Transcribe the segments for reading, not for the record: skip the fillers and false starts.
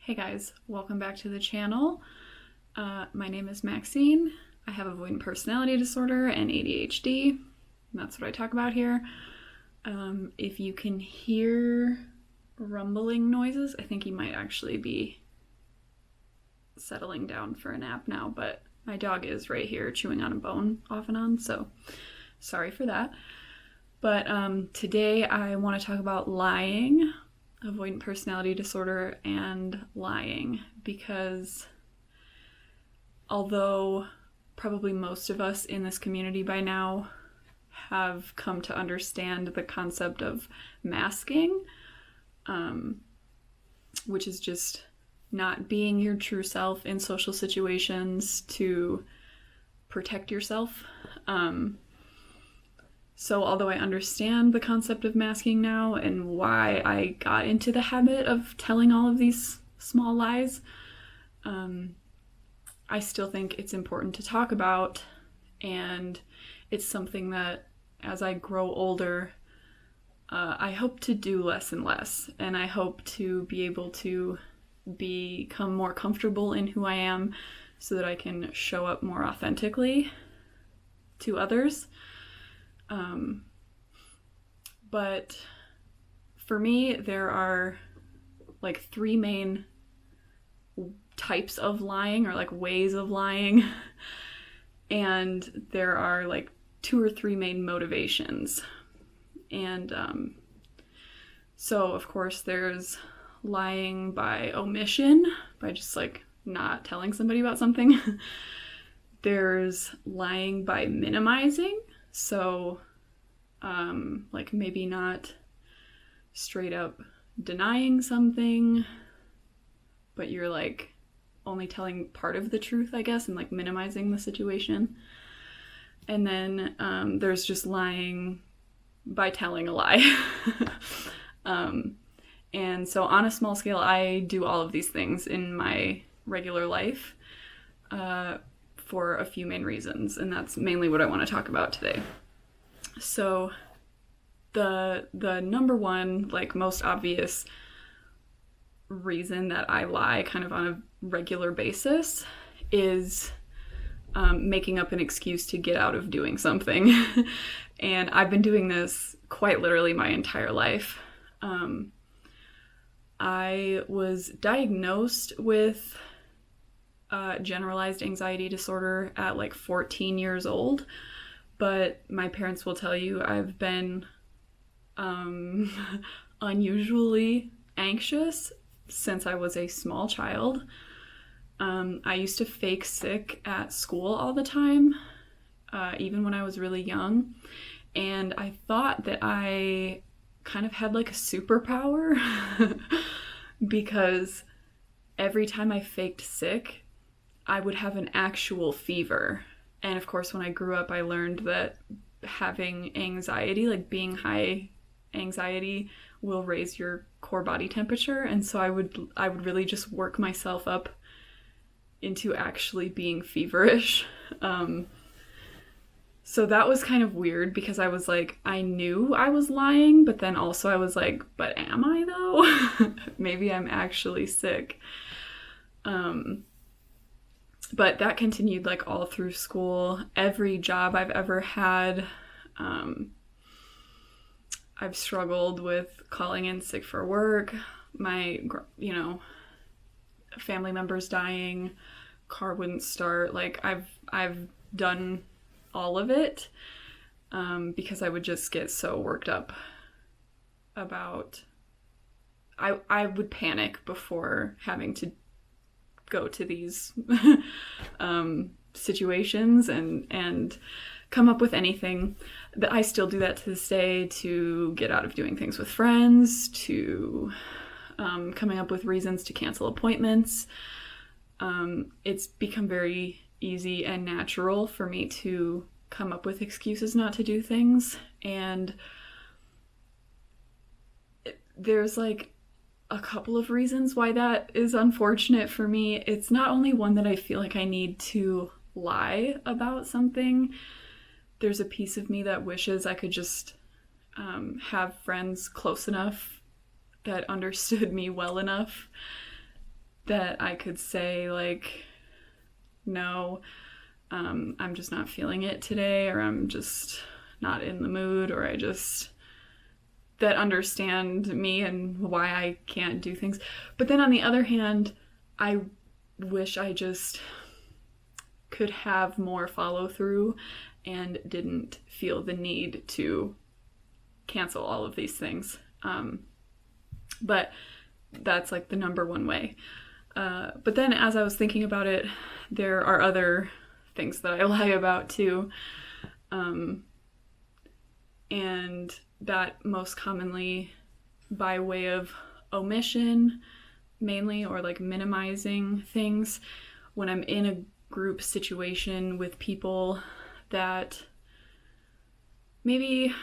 Hey guys, welcome back to the channel. My name is Maxine. I have Avoidant Personality Disorder and ADHD. And that's what I talk about here. If you can hear rumbling noises, I think you might actually be settling down for a nap now, but my dog is right here chewing on a bone off and on, so sorry for that. But today I want to talk about lying, avoidant personality disorder, and lying, because although probably most of us in this community by now have come to understand the concept of masking, which is just not being your true self in social situations to protect yourself. So although I understand the concept of masking now and why I got into the habit of telling all of these small lies, I still think it's important to talk about, and it's something that as I grow older, I hope to do less and less, and I hope to be able to become more comfortable in who I am so that I can show up more authentically to others. But for me, there are like three main types of lying, or like ways of lying, and there are like two or three main motivations. And so of course there's lying by omission, by just like not telling somebody about something. There's lying by minimizing, so like maybe not straight up denying something, but you're like only telling part of the truth, I guess, and like minimizing the situation. And then there's just lying by telling a lie. And so on a small scale, I do all of these things in my regular life for a few main reasons, and that's mainly what I want to talk about today. So the number one, like most obvious reason that I lie kind of on a regular basis is making up an excuse to get out of doing something. And I've been doing this quite literally my entire life. I was diagnosed with generalized anxiety disorder at like 14 years old, but my parents will tell you I've been unusually anxious since I was a small child. I used to fake sick at school all the time, even when I was really young, and I thought that I kind of had like a superpower because every time I faked sick, I would have an actual fever. And of course, when I grew up, I learned that having anxiety, like being high anxiety, will raise your core body temperature. And so I would really just work myself up into actually being feverish. So that was kind of weird because I was like, I knew I was lying, but then also I was like, but am I though? Maybe I'm actually sick. But that continued like all through school. Every job I've ever had, I've struggled with calling in sick for work. My, family members dying, car wouldn't start. Like I've done all of it because I would just get so worked up about. I would panic before having to go to these situations and come up with anything. That I still do that to this day, to get out of doing things with friends, to coming up with reasons to cancel appointments. It's become very easy and natural for me to come up with excuses not to do things, and there's like a couple of reasons why that is unfortunate for me. It's not only one that I feel like I need to lie about something. There's a piece of me that wishes I could just have friends close enough that understood me well enough that I could say like, no, I'm just not feeling it today, or I'm just not in the mood, or that understand me and why I can't do things. But then on the other hand, I wish I just could have more follow through and didn't feel the need to cancel all of these things. But that's like the number one way. But then as I was thinking about it, there are other things that I lie about too. And that most commonly by way of omission, mainly, or like minimizing things when I'm in a group situation with people that maybe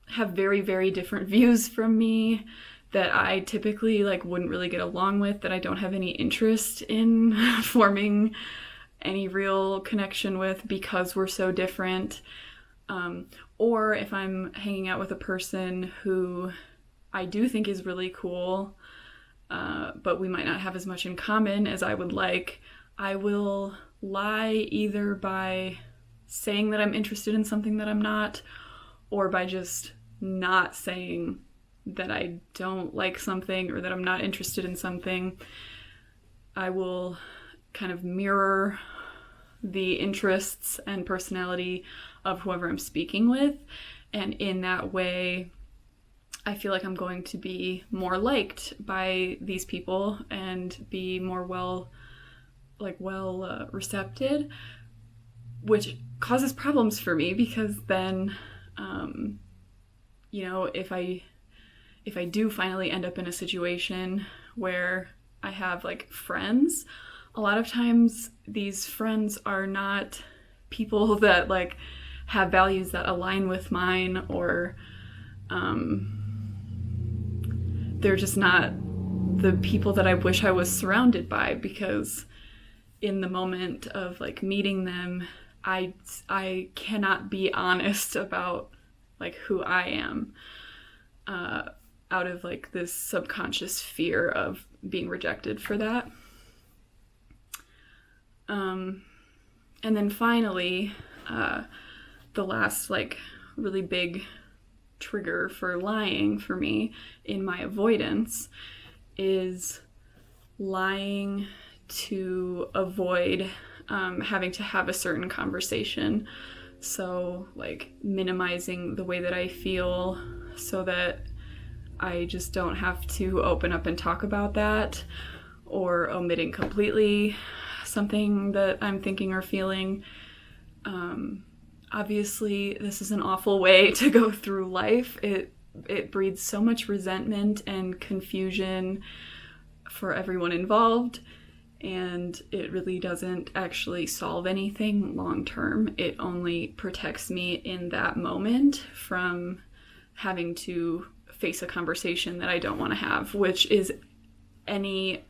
have very, very different views from me, that I typically like wouldn't really get along with, that I don't have any interest in forming any real connection with because we're so different. Or if I'm hanging out with a person who I do think is really cool, but we might not have as much in common as I would like, I will lie either by saying that I'm interested in something that I'm not, or by just not saying that I don't like something or that I'm not interested in something. I will kind of mirror the interests and personality of whoever I'm speaking with, and in that way I feel like I'm going to be more liked by these people and be more well recepted, which causes problems for me because then if I do finally end up in a situation where I have like friends, a lot of times these friends are not people that like have values that align with mine, or they're just not the people that I wish I was surrounded by, because in the moment of like meeting them, I cannot be honest about like who I am, out of like this subconscious fear of being rejected for that. And then finally, the last like really big trigger for lying for me in my avoidance is lying to avoid having to have a certain conversation. So like minimizing the way that I feel so that I just don't have to open up and talk about that, or omitting completely something that I'm thinking or feeling. Obviously, this is an awful way to go through life. It breeds so much resentment and confusion for everyone involved, and it really doesn't actually solve anything long term. It only protects me in that moment from having to face a conversation that I don't want to have, which is any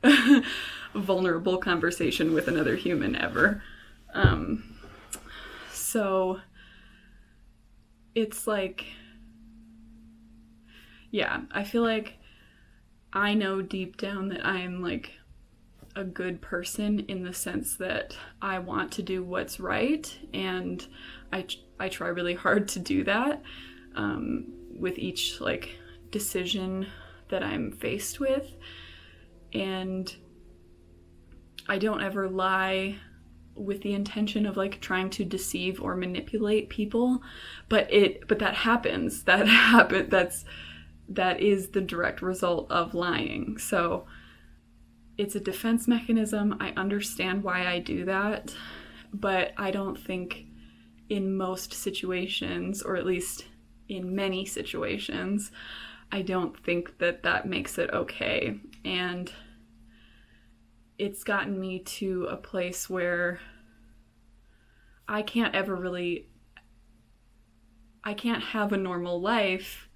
vulnerable conversation with another human ever. So it's like, yeah, I feel like I know deep down that I am like a good person in the sense that I want to do what's right, and I try really hard to do that with each like decision that I'm faced with. And I don't ever lie with the intention of like trying to deceive or manipulate people, but that happens. That is the direct result of lying. So it's a defense mechanism. I understand why I do that, but I don't think in most situations, or at least in many situations, I don't think that makes it okay. And it's gotten me to a place where I can't have a normal life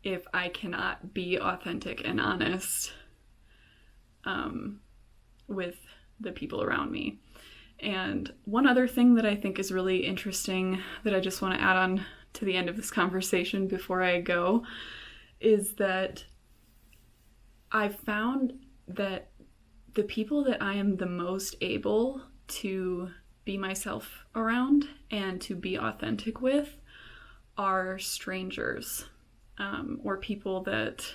if I cannot be authentic and honest with the people around me. And one other thing that I think is really interesting that I just want to add on to the end of this conversation before I go is that I've found that the people that I am the most able to be myself around and to be authentic with are strangers, or people that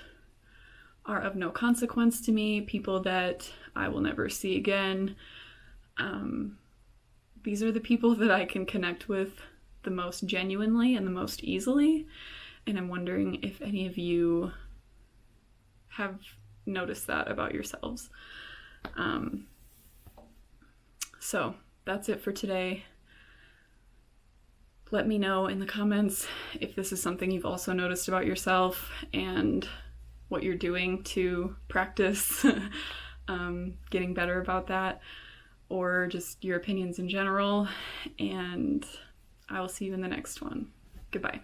are of no consequence to me, people that I will never see again. These are the people that I can connect with the most genuinely and the most easily. And I'm wondering if any of you have noticed that about yourselves. So that's it for today. Let me know in the comments if this is something you've also noticed about yourself and what you're doing to practice getting better about that, or just your opinions in general. And I will see you in the next one. Goodbye.